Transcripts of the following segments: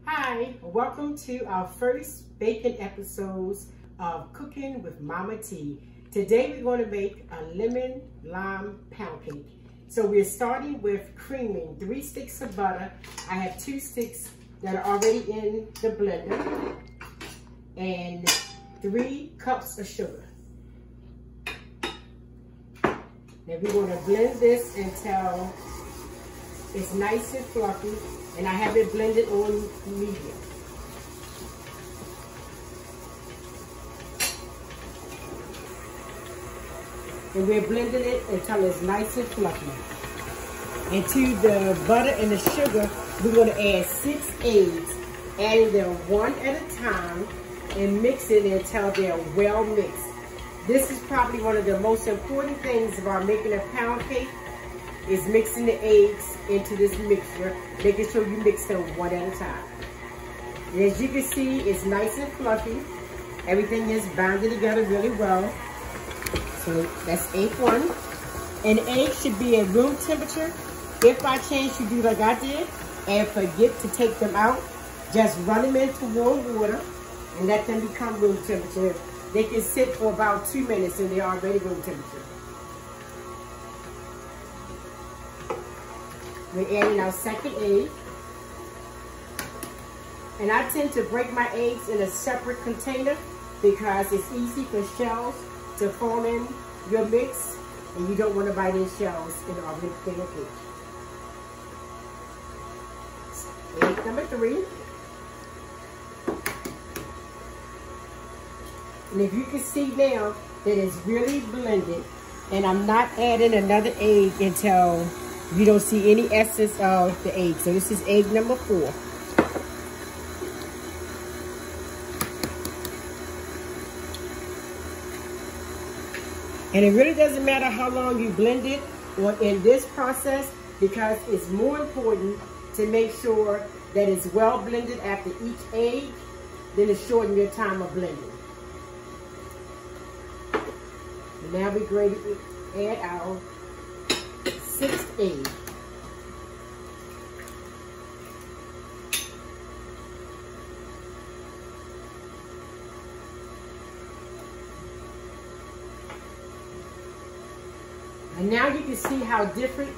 Hi, welcome to our first baking episodes of Cooking with Mama T. Today we're going to make a lemon lime pound cake. So we're starting with creaming 3 sticks of butter. I have 2 sticks that are already in the blender and 3 cups of sugar. Now we're going to blend this until it's nice and fluffy, and I have it blended on medium. And we're blending it until it's nice and fluffy. And to the butter and the sugar, we're going to add 6 eggs, adding them one at a time and mix it until they're well mixed. This is probably one of the most important things about making a pound cake, is mixing the eggs into this mixture, making sure you mix them one at a time. And as you can see, it's nice and fluffy. Everything is bounded together really well. So that's egg 1. And eggs should be at room temperature. If by chance you do like I did and forget to take them out, just run them into warm water and let them become room temperature. They can sit for about 2 minutes and they're already room temperature. We're adding our second egg. And I tend to break my eggs in a separate container because it's easy for shells to form in your mix, and you don't want to bite in shells in an already thin cake. Egg number 3. And if you can see now that it's really blended, and I'm not adding another egg until you don't see any essence of the egg. So this is egg number 4. And it really doesn't matter how long you blend it or in this process, because it's more important to make sure that it's well blended after each egg than to shorten your time of blending. And now we're going to add our 6th egg. And now you can see how different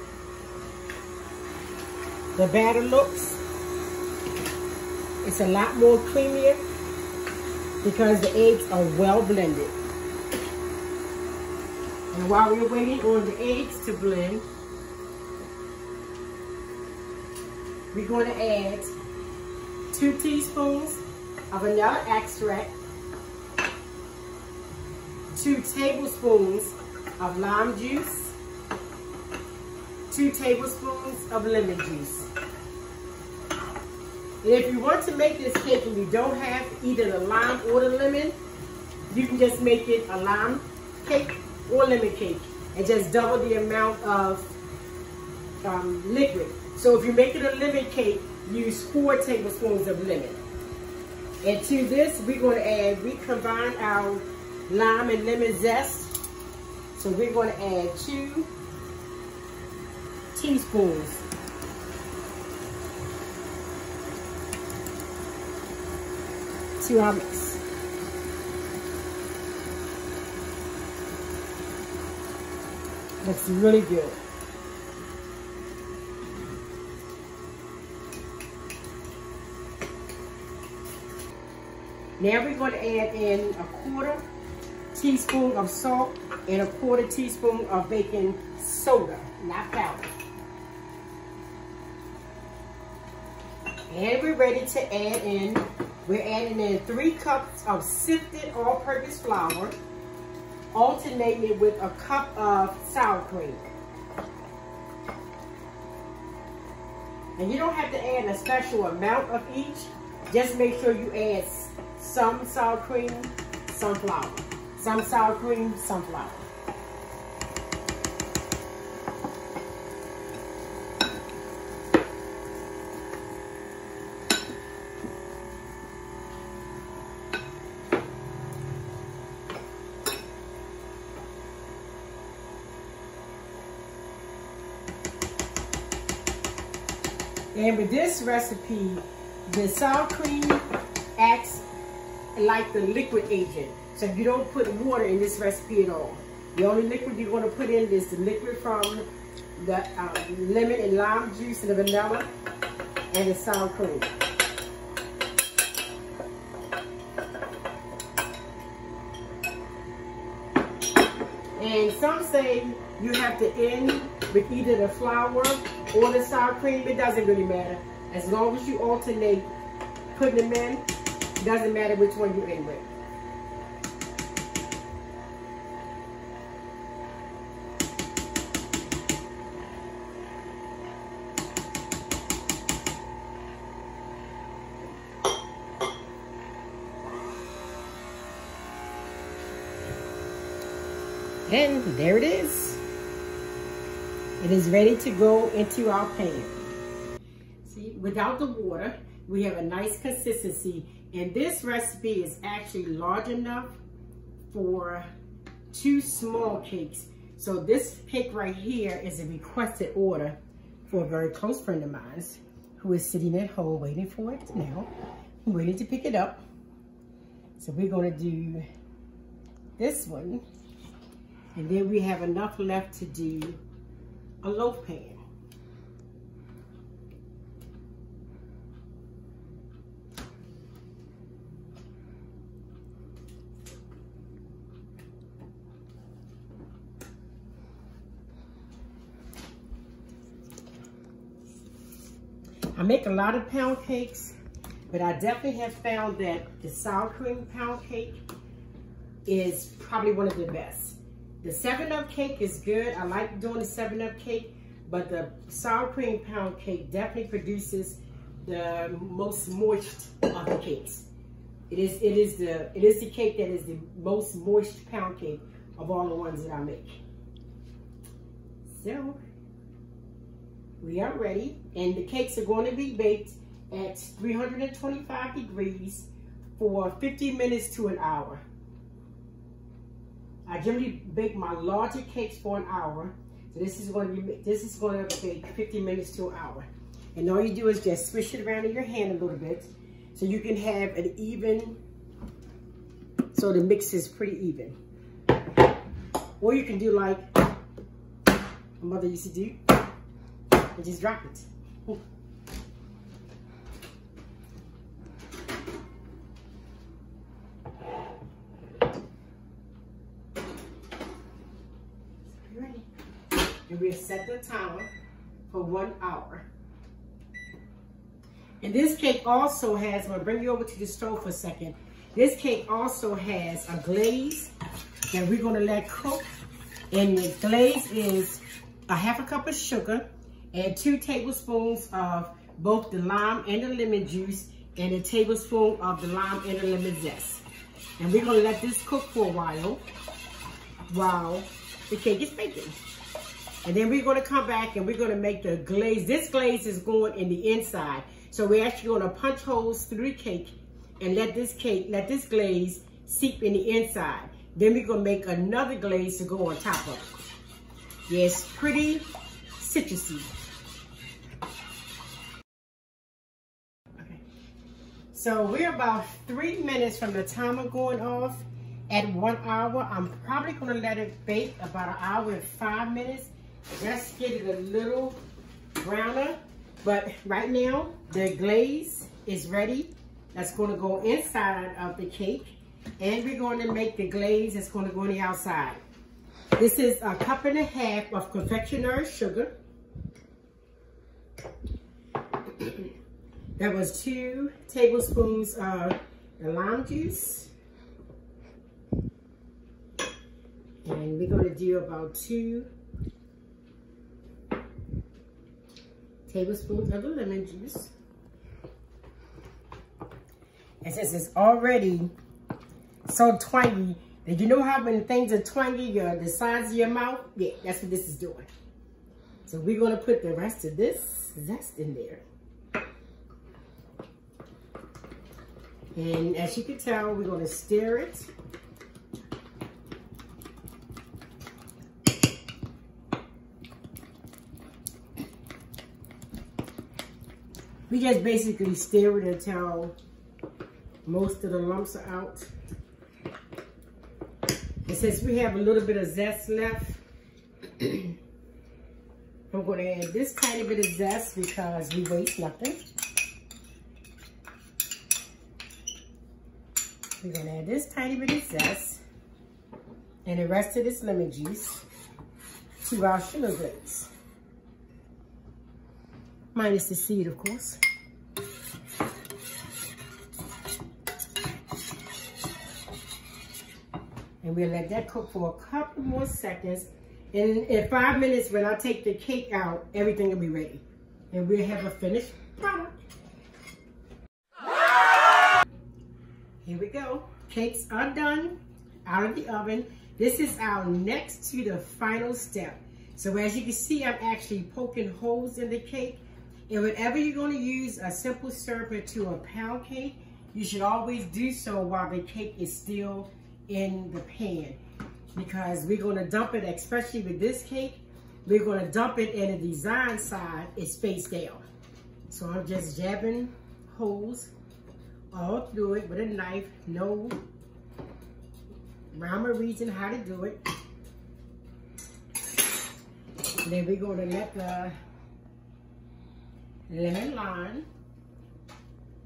the batter looks. It's a lot more creamier because the eggs are well blended. And while we're waiting on the eggs to blend, we're going to add 2 teaspoons of vanilla extract, 2 tablespoons of lime juice, 2 tablespoons of lemon juice. And if you want to make this cake and you don't have either the lime or the lemon, you can just make it a lime cake or lemon cake and just double the amount of liquid. So if you make it a lemon cake, use 4 tablespoons of lemon. And to this, we're going to add, we combine our lime and lemon zest. So we're going to add 2 teaspoons. To our mix. Looks really good. Now we're going to add in a 1/4 teaspoon of salt and a 1/4 teaspoon of baking soda, not powder. And we're ready to add in, we're adding in 3 cups of sifted all-purpose flour, alternating it with a cup of sour cream. And you don't have to add a special amount of each. Just make sure you add some sour cream, some flour. Some sour cream, some flour. And with this recipe, The sour cream acts like the liquid agent. So you don't put water in this recipe at all. The only liquid you're going to put in is the liquid from the lemon and lime juice and the vanilla and the sour cream. And some say you have to end with either the flour or the sour cream. It doesn't really matter. As long as you alternate putting them in, it doesn't matter which one you end with. And there it is. It is ready to go into our pan. See, without the water, we have a nice consistency. And this recipe is actually large enough for 2 small cakes. So this cake right here is a requested order for a very close friend of mine who is sitting at home waiting for it now. I'm waiting to pick it up. So we're going to do this one. And then we have enough left to do a loaf pan. I make a lot of pound cakes, but I definitely have found that the sour cream pound cake is probably one of the best. The 7-Up cake is good. I like doing the 7-Up cake, but the sour cream pound cake definitely produces the most moist of the cakes. It is the cake that is the most moist pound cake of all the ones that I make. So we are ready, and the cakes are going to be baked at 325 degrees for 50 minutes to an hour. I generally bake my larger cakes for an hour. So this is going to bake 50 minutes to an hour. And all you do is just swish it around in your hand a little bit so you can have an even, so the mix is pretty even. Or you can do like my mother used to do and just drop it. And we'll set the timer for 1 hour. And this cake also has, I'm gonna bring you over to the stove for a second. This cake also has a glaze that we're gonna let cook. And the glaze is a ½ cup of sugar and 2 tablespoons of both the lime and the lemon juice and a tablespoon of the lime and the lemon zest. And we're gonna let this cook for a while the cake is baking. And then we're going to come back and we're going to make the glaze. This glaze is going in the inside. So we're actually going to punch holes through the cake and let this glaze seep in the inside. Then we're going to make another glaze to go on top of it. Yes, pretty citrusy. Okay. So we're about 3 minutes from the timer going off at 1 hour. I'm probably going to let it bake about 1 hour and 5 minutes. Just get it a little browner. But right now, the glaze is ready. That's going to go inside of the cake. And we're going to make the glaze that's going to go on the outside. This is 1.5 cups of confectioner's sugar. That was 2 tablespoons of the lime juice. And we're going to do about 2 tablespoons of the lemon juice. And since it's already so twangy, did you know how when things are twangy, the sides of your mouth? Yeah, that's what this is doing. So we're going to put the rest of this zest in there. And as you can tell, we're going to stir it. We just basically stir it until most of the lumps are out. And since we have a little bit of zest left, I'm going to add this tiny bit of zest because we waste nothing. We're going to add this tiny bit of zest and the rest of this lemon juice to our sugar glaze. Minus the seed, of course. And we'll let that cook for a couple more seconds. And in 5 minutes, when I take the cake out, everything will be ready. And we'll have a finished product. Here we go. Cakes are done, out of the oven. This is our next to the final step. So as you can see, I'm actually poking holes in the cake. And whenever you're going to use a simple server to a pound cake, you should always do so while the cake is still in the pan, because we're going to dump it, especially with this cake, we're going to dump it in the design side, it's face down. So I'm just jabbing holes all through it with a knife. No rhyme or reason how to do it. And then we're going to let the lemon lime,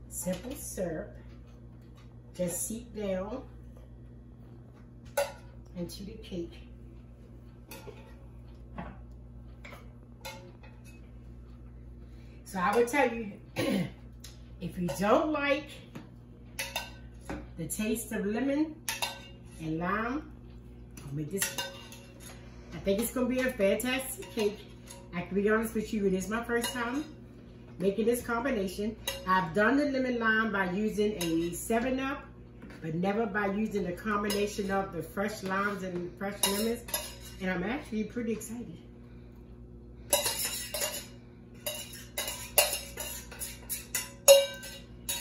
simple syrup, just seep down into the cake. So I would tell you, if you don't like the taste of lemon and lime, I'll make this. I think it's gonna be a fantastic cake. I can be honest with you, it is my first time making this combination. I've done the lemon lime by using a 7-Up, but never by using the combination of the fresh limes and fresh lemons. And I'm actually pretty excited.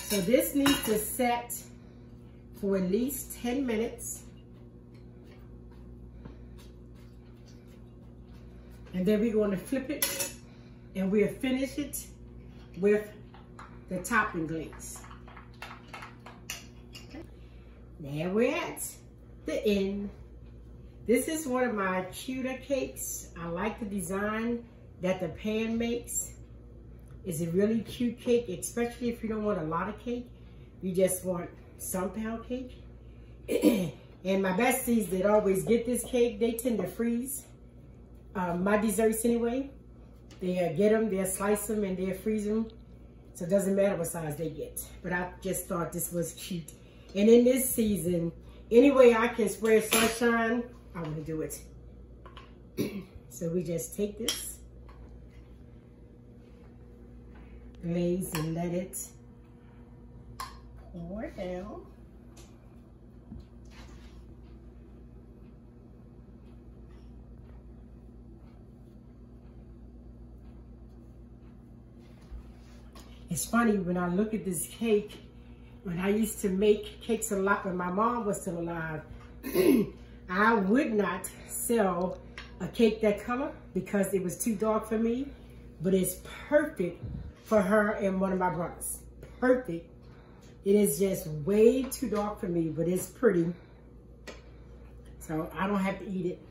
So this needs to set for at least 10 minutes. And then we're going to flip it and we'll finish it with the topping glaze. Now we're at the end. This is one of my cuter cakes. I like the design that the pan makes. It's a really cute cake, especially if you don't want a lot of cake. You just want some pound cake. And my besties that always get this cake, they tend to freeze my desserts anyway. They get them, they'll slice them, and they'll freeze them. So it doesn't matter what size they get. But I just thought this was cute. And in this season, any way I can spread sunshine, I want to do it. So we just take this glaze and let it pour down. It's funny, when I look at this cake, when I used to make cakes a lot when my mom was still alive, I would not sell a cake that color because it was too dark for me, but it's perfect for her and one of my brothers. Perfect. It is just way too dark for me, but it's pretty. So I don't have to eat it,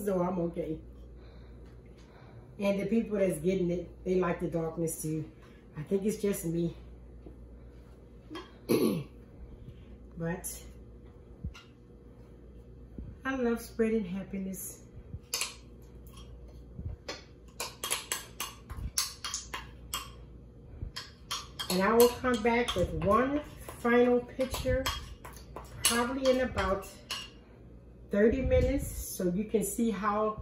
so I'm okay. And the people that's getting it, they like the darkness too. I think it's just me. But I love spreading happiness. And I will come back with one final picture, probably in about 30 minutes, so you can see how